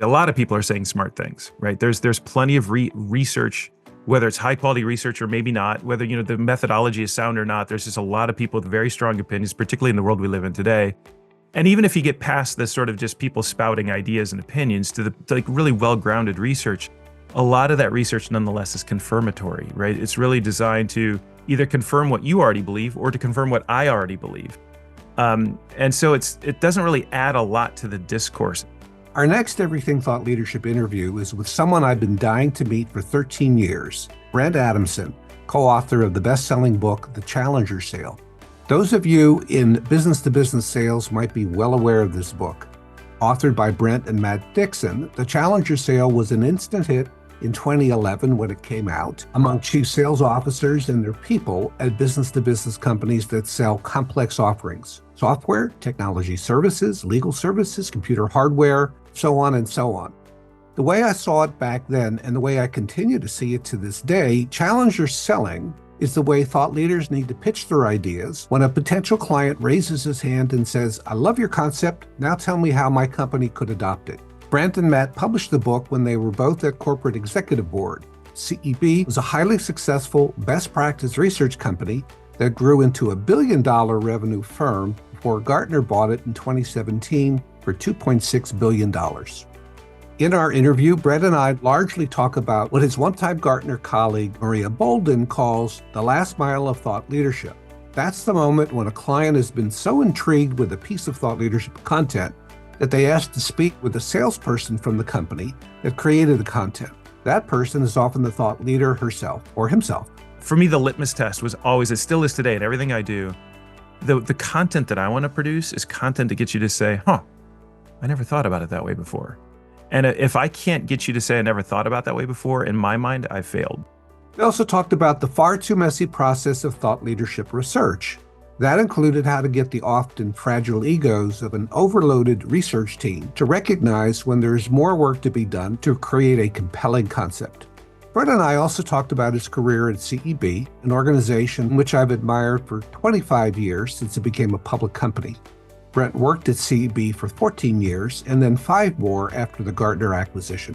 A lot of people are saying smart things, right? There's plenty of research, whether it's high quality research or maybe not, whether the methodology is sound or not. There's just a lot of people with very strong opinions, particularly in the world we live in today. And even if you get past this sort of just people spouting ideas and opinions to like really well-grounded research, a lot of that research nonetheless is confirmatory, right? It's really designed to either confirm what you already believe or to confirm what I already believe. And so it doesn't really add a lot to the discourse. Our next Everything Thought Leadership interview is with someone I've been dying to meet for 13 years, Brent Adamson, co-author of the best-selling book, The Challenger Sale. Those of you in business-to-business sales might be well aware of this book. Authored by Brent and Matt Dixon, The Challenger Sale was an instant hit in 2011 when it came out among chief sales officers and their people at business-to-business companies that sell complex offerings: software, technology services, legal services, computer hardware, so on and so on. The way I saw it back then and the way I continue to see it to this day, challenger selling is the way thought leaders need to pitch their ideas when a potential client raises his hand and says, "I love your concept, now tell me how my company could adopt it." Brent and Matt published the book when they were both at Corporate Executive Board. CEB was a highly successful best practice research company that grew into a billion-dollar revenue firm before Gartner bought it in 2017 for $2.6 billion. In our interview, Brent and I largely talk about what his one-time Gartner colleague, Maria Bolden, calls the last mile of thought leadership. That's the moment when a client has been so intrigued with a piece of thought leadership content that they ask to speak with a salesperson from the company that created the content. That person is often the thought leader herself or himself. For me, the litmus test was always, it still is today in everything I do, the content that I want to produce is content that gets you to say, I never thought about it that way before. And if I can't get you to say I never thought about that way before, in my mind, I failed. We also talked about the far too messy process of thought leadership research. That included how to get the often fragile egos of an overloaded research team to recognize when there's more work to be done to create a compelling concept. Brent and I also talked about his career at CEB, an organization which I've admired for 25 years since it became a public company. Brent worked at CEB for 14 years and then 5 more after the Gartner acquisition.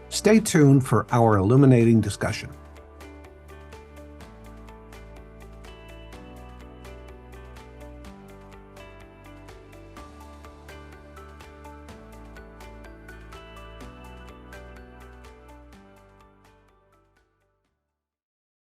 Stay tuned for our illuminating discussion.